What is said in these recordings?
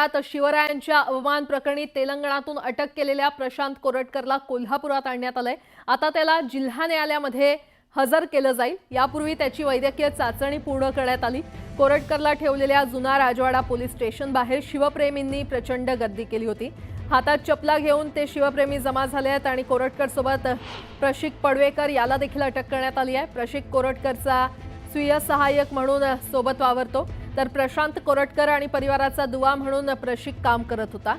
पाहूयात शिवरायांच्या अवमान प्रकरणी तेलंगणातून अटक केलेल्या प्रशांत कोरटकरला कोल्हापुरात आणण्यात आलंय। आता त्याला जिल्हा न्यायालयामध्ये हजर केलं जाईल। यापूर्वी त्याची वैद्यकीय चाचणी पूर्ण करण्यात आली। कोरटकरला ठेवलेल्या जुना राजवाडा पोलीस स्टेशन बाहेर शिवप्रेमींनी प्रचंड गर्दी केली होती। हातात चपला घेऊन ते शिवप्रेमी जमा झाले आहेत आणि कोरटकर सोबत प्रशिक पडवेकर याला देखील अटक करण्यात आली आहे। प्रशिक कोरटकरचा स्वीय सहाय्यक म्हणून सोबत वावरतो, तर प्रशांत कोरटकर आणि परिवाराचा दुवा म्हणून प्रशिक काम करत होता।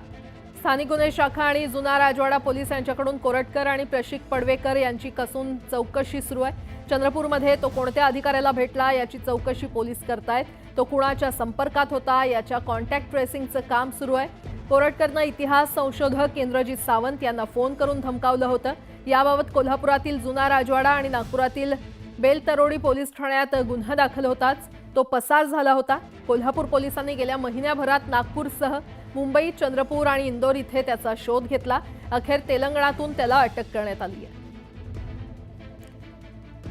स्थानिक गुन्हे शाखा आणि जुना राजवाडा पोलीस यांच्याकडून कोरटकर आणि प्रशिक पडवेकर यांची कसून चौकशी सुरू आहे। चंद्रपूरमध्ये तो कोणत्या अधिकाऱ्याला भेटला याची चौकशी पोलीस करतायत। तो कुणाच्या संपर्कात होता याच्या कॉन्टॅक्ट ट्रेसिंगचं काम सुरू आहे। कोरटकरनं इतिहास संशोधक इंद्रजित सावंत यांना फोन करून धमकावलं होतं। याबाबत कोल्हापुरातील जुना राजवाडा आणि नागपुरातील बेलतरोडी पोलीस ठाण्यात गुन्हा दाखल होताच तो पसार झाला होता। कोल्हापूर पोलिसांनी गेल्या महिन्याभरात नागपूरसह मुंबई, चंद्रपूर आणि इंदोर इथे त्याचा शोध घेतला। अखेर तेलंगणातून त्याला अटक करण्यात आली आहे।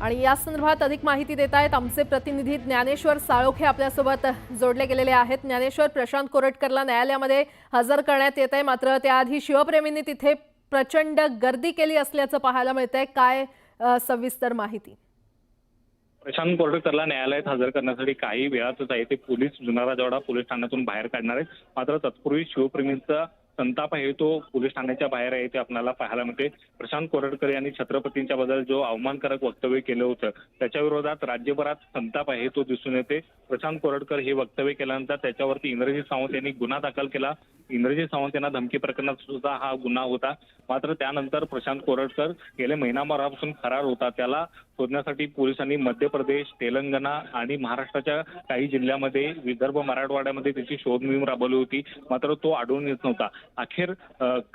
आणि या संदर्भात अधिक माहिती देत आहेत आमचे प्रतिनिधी ज्ञानेश्वर साळोखे आपल्यासोबत जोडले गेलेले आहेत। ज्ञानेश्वर, प्रशांत कोरटकरला न्यायालयामध्ये हजर करण्यात येत आहे, मात्र त्याआधी शिवप्रेमींनी तिथे प्रचंड गर्दी केली असल्याचं पाहायला मिळतंय। काय सविस्तर माहिती? प्रशांत कोरटकरला न्यायालयात हजर करण्यासाठी काही वेळातच आहे ते पोलीस जुना राजवाडा पोलीस ठाण्यातून बाहेर काढणार आहेत। मात्र तत्पूर्वी शिवप्रेमींचा संताप आहे तो पोलीस ठाण्याच्या बाहेर आहे ते आपल्याला पाहायला मिळते। प्रशांत कोरटकर यांनी छत्रपतींच्या बद्दल जो अवमानकारक वक्तव्य केलं होतं त्याच्या विरोधात राज्यभरात संताप आहे तो दिसून येते। प्रशांत कोरटकर हे वक्तव्य केल्यानंतर त्याच्यावरती इंद्रजित सावंत यांनी गुन्हा दाखल केला। इंद्रजित सावंत यांना धमकी प्रकरणात सुद्धा हा गुन्हा होता। मात्र त्यानंतर प्रशांत कोरटकर गेले महिनाभरापासून फरार होता। त्याला शोधण्यासाठी पोलिसांनी मध्य प्रदेश, तेलंगणा आणि महाराष्ट्राच्या काही जिल्ह्यामध्ये, विदर्भ, मराठवाड्यामध्ये त्याची शोध मोहीम राबवली होती, मात्र तो आढळून येत नव्हता। अखेर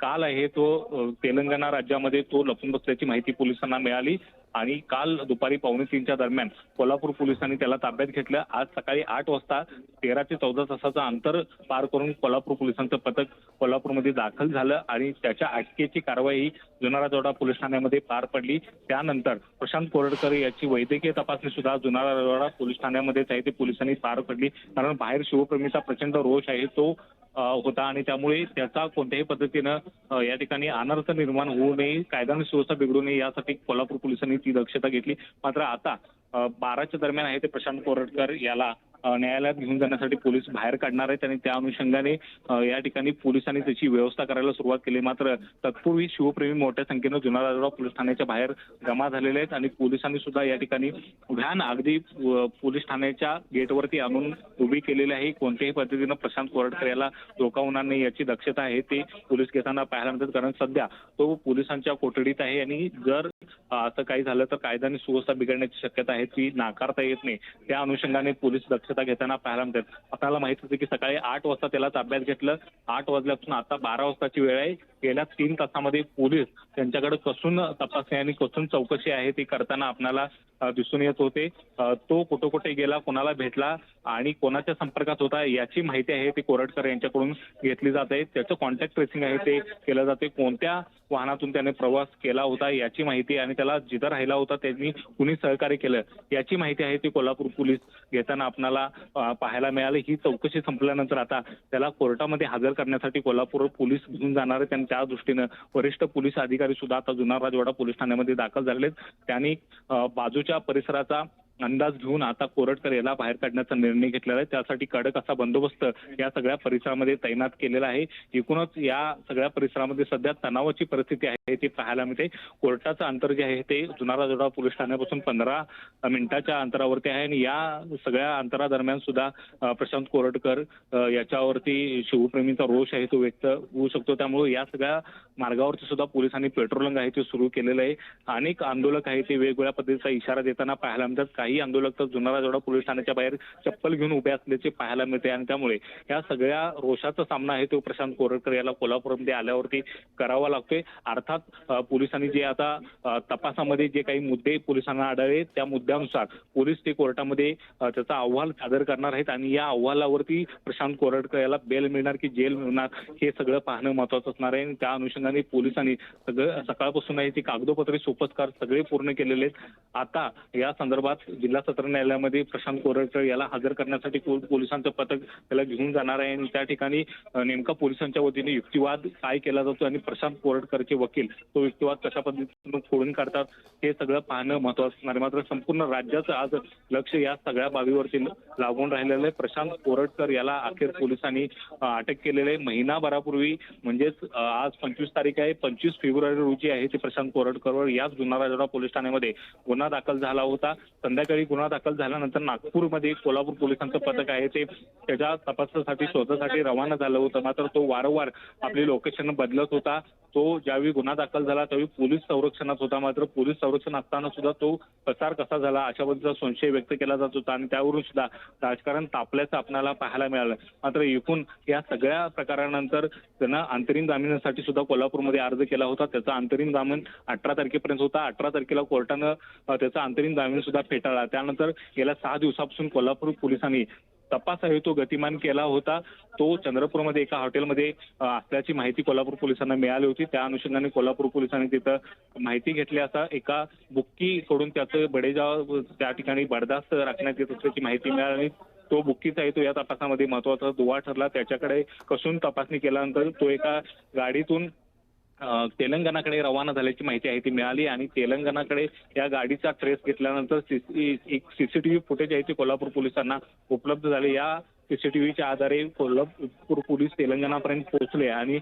काल आहे तो तेलंगणा राज्यामध्ये तो लपून बसल्याची माहिती पोलिसांना मिळाली आणि काल दुपारी 2:45च्या दरम्यान कोल्हापूर पोलिसांनी त्याला ताब्यात घेतलं। आज सकाळी 8 वाजता 13 ते 14 तासाचं अंतर पार करून कोल्हापूर पोलिसांचं पथक कोल्हापूरमध्ये दाखल झालं आणि त्याच्या अटकेची कारवाई जुना राजवाडा पोलीस ठाण्यामध्ये पार पडली। त्यानंतर प्रशांत कोरटकर याची वैद्यकीय तपासणी सुद्धा जुना राजवाडा पोलीस ठाण्यामध्येच आहे ते पोलिसांनी पार पडली। कारण बाहेर शिवप्रेमीचा प्रचंड रोष आहे तो होता आणि त्यामुळे त्याचा कोणत्याही पद्धतीनं या ठिकाणी अनर्थ निर्माण होऊ नये, कायदा आणि सुव्यवस्था बिघडू नये यासाठी कोल्हापूर पोलिसांनी ती दक्षता घेतली। मात्र आता 12च्या दरम्यान आहे ते प्रशांत कोरटकर याला न्यायालयात घेऊन जाण्यासाठी पोलीस बाहेर काढणार आहेत आणि त्या अनुषंगाने या ठिकाणी पोलिसांनी त्याची व्यवस्था करायला सुरुवात केली। मात्र तत्पूर्वी शिवप्रेमी मोठ्या संख्येनं जुना राजवाडा पोलीस ठाण्याच्या बाहेर जमा झालेले आहेत आणि पोलिसांनी सुद्धा या ठिकाणी व्हॅन अगदी पोलीस ठाण्याच्या गेटवरती आणून उभी केलेली आहे। कोणत्याही पद्धतीनं प्रशांत कोरटकर याला धोका होणार नाही याची दक्षता आहे ते पोलीस घेताना पाहायला मिळतात। कारण सध्या तो पोलिसांच्या कोठडीत आहे आणि जर असं काही झालं तर कायदा आणि सुव्यवस्था बिघडण्याची शक्यता आहे ती नाकारता येत नाही। त्या अनुषंगाने पोलीस दक्षता घेताना पाहायला मिळतात। आपल्याला माहित होतं की सकाळी 8 वाजता त्याला ताब्यात घेतलं। 8 वाजल्यापासून आता 12 वाजताची वेळ आहे। गेल्या 3 तासामध्ये पोलीस त्यांच्याकडे कसून तपासणी आणि कसून चौकशी आहे ती करताना आपल्याला दिसून येत होते। तो कुठे कुठे गेला, कोणाला भेटला आणि कोणाच्या संपर्कात होता याची माहिती आहे ती कोरटकर यांच्याकडून घेतली जात आहे। त्याचं कॉन्टॅक्ट ट्रेसिंग आहे ते केलं जाते। कोणत्या वाहनातून त्याने प्रवास केला होता याची माहिती आणि त्याला जिथं राहिला होता त्यांनी कुणी सहकार्य केलं याची माहिती आहे ती कोल्हापूर पोलीस घेताना आपल्याला पाहायला मिळाली। ही चौकशी संपल्यानंतर आता त्याला कोर्टामध्ये हजर करण्यासाठी कोल्हापूर पोलीस घेऊन जाणार आहेत आणि त्या दृष्टीनं वरिष्ठ पोलीस अधिकारी सुद्धा आता जुना राजवाडा पोलीस ठाण्यामध्ये दाखल झालेले आहेत। त्यांनी बाजूच्या परिसराचा अंदाज घेऊन आता कोरटकर याला बाहेर काढण्याचा निर्णय घेतलेला आहे। त्यासाठी कडक असा बंदोबस्त या सगळ्या परिसरामध्ये तैनात केलेला आहे। एकूणच या सगळ्या परिसरामध्ये सध्या तणावाची परिस्थिती आहे ती पाहायला मिळते। कोर्टाचं अंतर जे आहे ते जुना राजवाडा पोलीस ठाण्यापासून 15 मिनिटाच्या अंतरावरती आहे आणि या सगळ्या अंतरादरम्यान सुद्धा प्रशांत कोरटकर याच्यावरती शिवप्रेमीचा रोष आहे तो व्यक्त होऊ शकतो। त्यामुळे या सगळ्या मार्गावरती सुद्धा पोलिसांनी पेट्रोलिंग आहे ते सुरू केलेलं आहे। अनेक आंदोलक आहे ते वेगवेगळ्या पद्धतीचा इशारा देताना पाहायला मिळतात। काही आंदोलक तर जुना राजवाडा पोलीस ठाण्याच्या बाहेर चप्पल घेऊन उभे असल्याचे पाहायला मिळते आणि त्यामुळे या सगळ्या रोषाचा सामना आहे तो प्रशांत कोरटकर याला कोल्हापूरमध्ये आल्यावरती करावा लागतोय। अर्थात पोलिसांनी जे आता तपासामध्ये जे काही मुद्दे पोलिसांना आढळले त्या मुद्द्यानुसार पोलीस ते कोर्टामध्ये त्याचा अहवाल सादर करणार आहेत आणि या अहवालावरती प्रशांत कोरटकर याला बेल मिळणार की जेल मिळणार हे सगळं पाहणं महत्त्वाचं असणार आहे। त्या अनुषंगाने पोलिसांनी सगळं सकाळपासून आहे ती कागदोपत्री सोपस्कार सगळे पूर्ण केलेले आहेत। आता या संदर्भात जिल्हा सत्र न्यायालयामध्ये प्रशांत कोरटकर याला हजर करण्यासाठी पोलिसांचं पथक त्याला घेऊन जाणार आहे आणि त्या ठिकाणी नेमका पोलिसांच्या वतीने युक्तिवाद काय केला जातो आणि प्रशांत कोरटकरचे वकील तो युक्तिवाद कशा पद्धतीने फोडून काढतात हे सगळं पाहणं महत्त्वाचं असणार आहे. मात्र संपूर्ण राज्याचं आज लक्ष या सगळ्या बाबीवरती लागून राहिलेलं आहे. प्रशांत कोरटकर याला अखेर पोलिसांनी अटक केलेलं आहे. महिनाभरापूर्वी म्हणजेच आज 25 तारीख आहे, 25 फेब्रुवारी रोजी आहे ते प्रशांत कोरटकरवर याच जुन्नर राजवाडा पोलीस ठाण्यामध्ये गुन्हा दाखल झाला होता. संध्याकाळी गुन्हा दाखल झाल्यानंतर नागपूरमध्ये कोल्हापूर पोलिसांचं पथक आहे ते त्याच्या तपासासाठी शोधासाठी रवाना झालं होतं. मात्र तो वारंवार आपली लोकेशन बदलत होता. तो ज्यावेळी गुन्हा दाखल झाला त्यावेळी पोलीस संरक्षणात होता. मात्र पोलीस संरक्षण असताना सुद्धा तो पसार कसा झाला अशा पद्धतीचा संशय व्यक्त केला जात होता आणि त्यावरून सुद्धा राजकारण तापल्याचं आपल्याला पाहायला मिळालं. मात्र एकूण या सगळ्या प्रकारानंतर त्यानं अंतरिम जामिनासाठी सुद्धा कोल्हापूरमध्ये अर्ज केला होता. त्याचा अंतरिम जामीन 18 तारखेपर्यंत होता. 18 तारखेला कोर्टानं त्याचा अंतरिम जामीन सुद्धा फेटाळला. त्यानंतर गेल्या 6 दिवसापासून कोल्हापूर पोलिसांनी तपास आहे तो गतिमान केला होता. तो चंद्रपूरमध्ये एका हॉटेलमध्ये असल्याची माहिती कोल्हापूर पोलिसांना मिळाली होती. त्या अनुषंगाने कोल्हापूर पोलिसांनी तिथं माहिती घेतली असता एका बुक्कीकडून त्याचं बडेजाव त्या ठिकाणी बडदास्त राखण्यात येत असल्याची माहिती मिळाली. तो बुक्कीचा आहे तो या तपासामध्ये महत्वाचा दुवा ठरला. त्याच्याकडे कसून तपासणी केल्यानंतर तो एका गाडीतून तेलंगणाकडे रवाना झाल्याची माहिती आहे ती मिळाली आणि तेलंगणाकडे या गाडीचा ट्रेस घेतल्यानंतर एक सीसीटीव्ही फुटेज आहे ते कोल्हापूर पोलिसांना उपलब्ध झाले. या सीसीटीव्हीच्या आधारे कोल्हापूर पोलीस तेलंगणापर्यंत पोहोचले आणि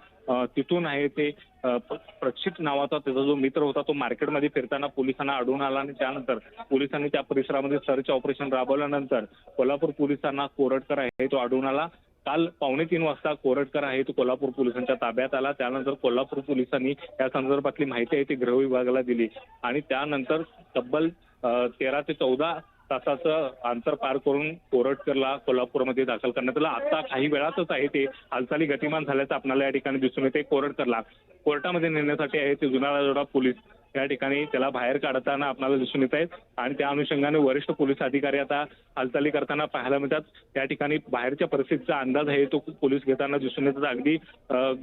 तिथून आहे ते प्रक्षित नावाचा त्याचा जो मित्र होता तो मार्केटमध्ये फिरताना पोलिसांना आढळून आला आणि त्यानंतर पोलिसांनी त्या परिसरामध्ये सर्च ऑपरेशन राबवल्यानंतर कोल्हापूर पोलिसांना कोरटकर आहे तो आढळून आला. काल 2:45 वाजता कोरटकर आहे तो कोल्हापूर पोलिसांच्या ताब्यात आला. त्यानंतर कोल्हापूर पोलिसांनी या संदर्भातली माहिती आहे ती गृह विभागाला दिली आणि त्यानंतर तब्बल 13 ते 14 तासाचं अंतर पार करून कोरटकरला कोल्हापूरमध्ये दाखल करण्यात आलं. आता काही वेळातच आहे ते हालचाली गतिमान झाल्याचं आपल्याला या ठिकाणी दिसून येते. कोरटकरला कोर्टामध्ये नेण्यासाठी आहे ते जुन्नर राजवाडा पोलीस या ठिकाणी त्याला बाहेर काढताना आपल्याला दिसून येत आहेत आणि त्या अनुषंगाने वरिष्ठ पोलीस अधिकारी आता हालचाली करताना पाहायला मिळतात. त्या ठिकाणी बाहेरच्या परिस्थितीचा अंदाज आहे तो पोलीस घेताना दिसून येतात. अगदी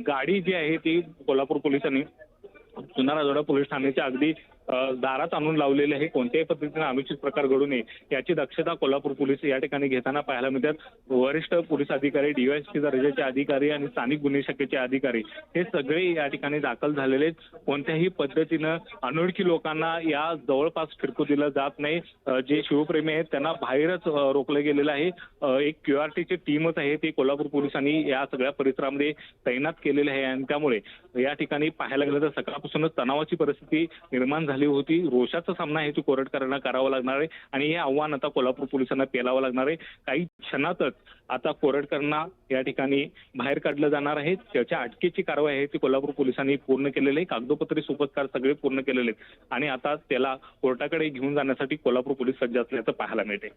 गाडी जी आहे ती कोल्हापूर पोलिसांनी जुन्नर राजवाडा पोलीस ठाण्याच्या अगदी दारात आणून लावलेले आहे. कोणत्याही पद्धतीने अनुचित प्रकार घडू नये याची दक्षता कोल्हापूर पोलीस या ठिकाणी घेताना पाहायला मिळतात. वरिष्ठ पोलीस अधिकारी, डीवायएसपी दर्जाचे अधिकारी आणि स्थानिक गुन्हे शाखेचे अधिकारी हे सगळे या ठिकाणी दाखल झालेले आहेत. कोणत्याही पद्धतीनं अनोळखी लोकांना या जवळपास फिरकू दिलं जात नाही. जे शिवप्रेमी आहेत त्यांना बाहेरच रोखलं गेलेलं आहे. एक QRTची टीमच आहे ती कोल्हापूर पोलिसांनी या सगळ्या परिसरामध्ये तैनात केलेली आहे आणि त्यामुळे या ठिकाणी पाहायला गेलं तर सकाळपासूनच तणावाची परिस्थिती निर्माण झाली होती. रोषाचा सामना आहे तो कोरटकरांना करावा लागणार आहे आणि हे आव्हान आता कोल्हापूर पोलिसांना पेलावं लागणार आहे. काही क्षणातच आता कोरटकरांना या ठिकाणी बाहेर काढलं जाणार आहे. त्याच्या अटकेची कारवाई आहे ती कोल्हापूर पोलिसांनी पूर्ण केलेली आहे. कागदोपत्री सोबतकार सगळे पूर्ण केलेले आहेत आणि आता त्याला कोर्टाकडे घेऊन जाण्यासाठी कोल्हापूर पोलीस सज्ज असल्याचं पाहायला मिळते.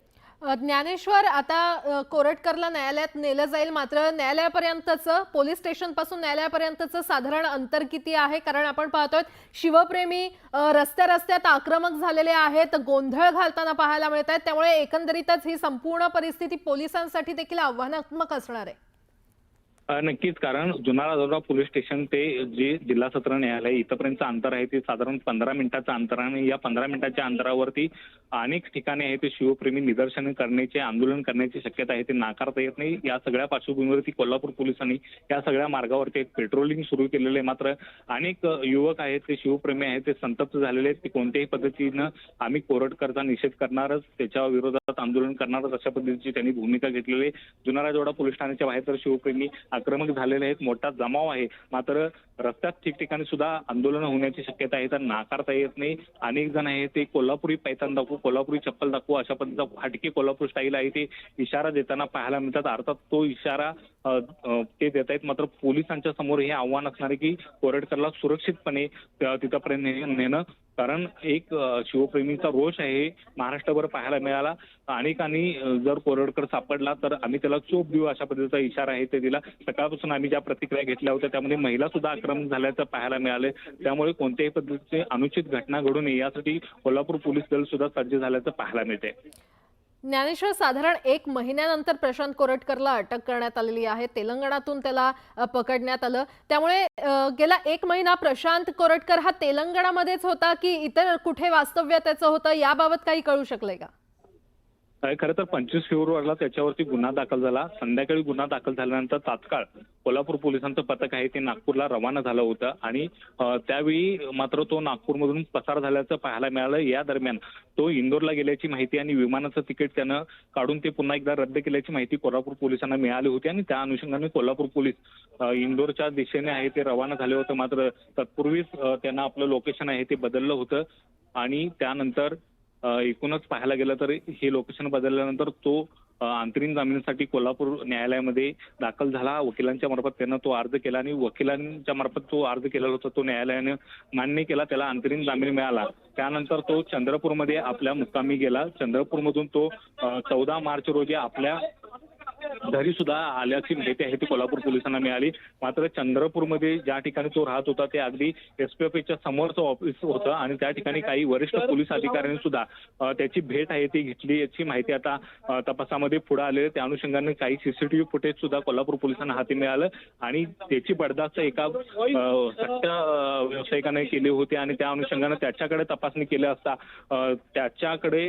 ज्ञानेश्वर, आता कोरटकरला न्यायालयात नेलं जाईल, मात्र न्यायालयापर्यंतचं, पोलीस स्टेशन पासून न्यायालयापर्यंतचं साधारण अंतर किती आहे? कारण आपण पाहतोय शिवप्रेमी रस्त्यात आक्रमक झालेले आहेत, गोंधळ घालताना पाहायला मिळत आहेत. त्यामुळे एकंदरीतच ही संपूर्ण परिस्थिती पोलिसांसाठी देखील आव्हानात्मक असणार आहे. नक्कीच, कारण जुन्नर राजवाडा पोलीस स्टेशन ते जे जिल्हा सत्र न्यायालय इथपर्यंतचं अंतर आहे ते साधारण 15 मिनिटाचं अंतर आहे आणि या 15 मिनिटाच्या अंतरावरती अनेक ठिकाणी आहे ते शिवप्रेमी निदर्शनं करण्याचे, आंदोलन करण्याची शक्यता आहे ते नाकारता येत नाही. या सगळ्या पार्श्वभूमीवरती कोल्हापूर पोलिसांनी या सगळ्या मार्गावरती एक पेट्रोलिंग सुरू केलेलं आहे. मात्र अनेक युवक आहेत ते शिवप्रेमी आहेत ते संतप्त झालेले आहेत. ते कोणत्याही पद्धतीनं आम्ही कोरटकरचा निषेध करणारच, त्याच्या विरोधात आंदोलन करणारच अशा पद्धतीची त्यांनी भूमिका घेतलेली आहे. जुन्नर राजवाडा पोलीस ठाण्याच्या बाहेर तर शिवप्रेमी आक्रमक झालेले आहेत, मोठा जमाव आहे. मात्र रस्त्यात ठिकठिकाणी सुद्धा आंदोलन होण्याची शक्यता आहे तर नाकारता येत नाही. अनेक जण आहे ते कोल्हापुरी पैतान दाखवू, कोल्हापुरी चप्पल दाखवू अशा पद्धतीचा हटके कोल्हापूर स्टाईल आहे ते इशारा देताना पाहायला मिळतात. अर्थात तो इशारा ते देत आहेत. मात्र पोलिसांच्या समोर हे आव्हान असणार आहे की कोरटकरला सुरक्षितपणे तिथपर्यंत नेणं, कारण एक शिवप्रेमीचा रोष आहे महाराष्ट्रभर पाहायला मिळाला. अनेकांनी जर कोरटकर सापडला तर आम्ही त्याला चोप देऊ अशा पद्धतीचा इशारा आहे ते दिला. सकाळपासून आम्ही ज्या प्रतिक्रिया घेतल्या होत्या त्यामध्ये महिला सुद्धा आक्रमक झाल्याचं पाहायला मिळाले. त्यामुळे कोणत्याही पद्धतीची अनुचित घटना घडू नये यासाठी कोल्हापूर पोलीस दल सुद्धा सज्ज झाल्याचं पाहायला मिळते. ज्ञानेश्वर, साधारण 1 महिन्यानंतर प्रशांत कोरटकरला अटक करण्यात आलेली आहे. तेलंगणातून त्याला पकडण्यात आलं. त्यामुळे गेला 1 महिना प्रशांत कोरटकर हा तेलंगणामध्येच होता की इतर कुठे वास्तव्य त्याचं होतं, याबाबत काही कळू शकलंय का? खरं तर 25 फेब्रुवारीला त्याच्यावरती गुन्हा दाखल झाला. संध्याकाळी गुन्हा दाखल झाल्यानंतर तात्काळ कोल्हापूर पोलिसांचं पथक आहे ते नागपूरला रवाना झालं होतं आणि त्यावेळी मात्र तो नागपूरमधून पसार झाल्याचं पाहायला मिळालं. या दरम्यान तो इंदोरला गेल्याची माहिती आणि विमानाचं तिकीट त्यानं काढून ते पुन्हा एकदा रद्द केल्याची माहिती कोल्हापूर पोलिसांना मिळाली होती आणि त्या अनुषंगाने कोल्हापूर पोलीस इंदोरच्या दिशेने आहे ते रवाना झाले होते. मात्र तत्पूर्वीच त्यांना आपलं लोकेशन आहे ते बदललं होतं आणि त्यानंतर एकूणच पाहायला गेलं तर हे लोकेशन बदलल्यानंतर तो अंतरिम जामिनासाठी कोल्हापूर न्यायालयामध्ये दाखल झाला. वकिलांच्या मार्फत त्यानं तो अर्ज केला आणि वकिलांच्या मार्फत तो अर्ज केलेला होता तो न्यायालयाने मान्य केला. त्याला अंतरिम जामीन मिळाला. त्यानंतर तो चंद्रपूरमध्ये आपल्या मुक्कामी गेला. चंद्रपूरमधून तो 14 मार्च रोजी आपल्या घरी सुद्धा आल्याची माहिती आहे ती कोल्हापूर पोलिसांना मिळाली. मात्र चंद्रपूरमध्ये ज्या ठिकाणी तो राहत होता ते अगदी एसपीएफच्या समोरचं ऑफिस होतं आणि त्या ठिकाणी काही वरिष्ठ पोलीस अधिकाऱ्यांनी सुद्धा त्याची भेट आहे ती घेतली याची माहिती आता तपासामध्ये पुढे आले. त्या अनुषंगाने काही सीसीटीव्ही फुटेज सुद्धा कोल्हापूर पोलिसांना हाती मिळालं आणि त्याची बडदास्त एका सट्टा व्यावसायिकाने केली होती आणि त्या अनुषंगाने त्याच्याकडे तपासणी केली असता त्याच्याकडे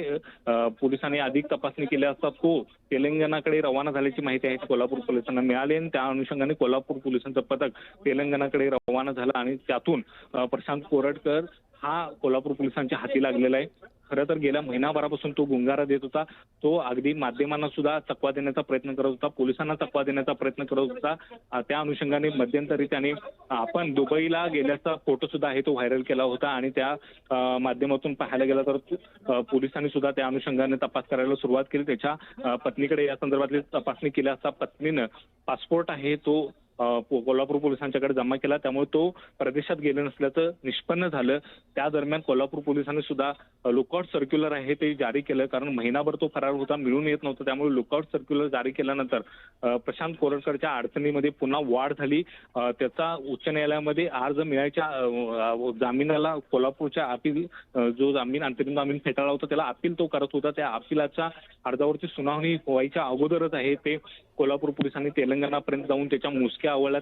पोलिसांनी अधिक तपासणी केली असता तो तेलंगणाकडे रवाना झाल्याची माहिती आहे कोल्हापूर पोलिसांना मिळाली आणि त्या अनुषंगाने कोल्हापूर पोलिसांचं पथक तेलंगणाकडे रवाना झालं आणि त्यातून प्रशांत कोरटकर हा कोल्हापूर पोलिसांच्या हाती लागलेला आहे. खरं तर गेल्या महिनाभरापासून तो गुंगारा देत होता. तो अगदी माध्यमांना सुद्धा चकवा देण्याचा प्रयत्न करत होता, पोलिसांना चकवा देण्याचा प्रयत्न करत होता. त्या अनुषंगाने मध्यंतरी त्याने आपण दुबईला गेल्याचा फोटो सुद्धा आहे तो व्हायरल केला होता आणि त्या माध्यमातून पाहायला गेला तर पोलिसांनी सुद्धा त्या अनुषंगाने तपास करायला सुरुवात केली. त्याच्या पत्नीकडे या संदर्भातली तपासणी केली असता पत्नीनं पासपोर्ट आहे तो कोल्हापूर पोलिसांच्याकडे जमा केला. त्यामुळे तो परदेशात गेले नसल्याचं निष्पन्न झालं. त्या दरम्यान कोल्हापूर पोलिसांनी सुद्धा लुकआउट सर्क्युलर आहे ते जारी केलं कारण महिनाभर तो फरार होता, मिळून येत नव्हता. त्यामुळे लुकआउट सर्क्युलर जारी केल्यानंतर प्रशांत कोरटकरच्या अडचणीमध्ये पुन्हा वाढ झाली. त्याचा उच्च न्यायालयामध्ये अर्ज मिळायच्या जामिनाला कोल्हापूरच्या अपील जो जामीन अंतरिम जामीन फेटाळला होता त्याला अपील तो करत होता. त्या अपिलाच्या अर्जावरची सुनावणी व्हायच्या अगोदरच आहे ते कोल्हापूर पोलिसांनी तेलंगणापर्यंत जाऊन त्याच्या मुसक्या आवळल्या.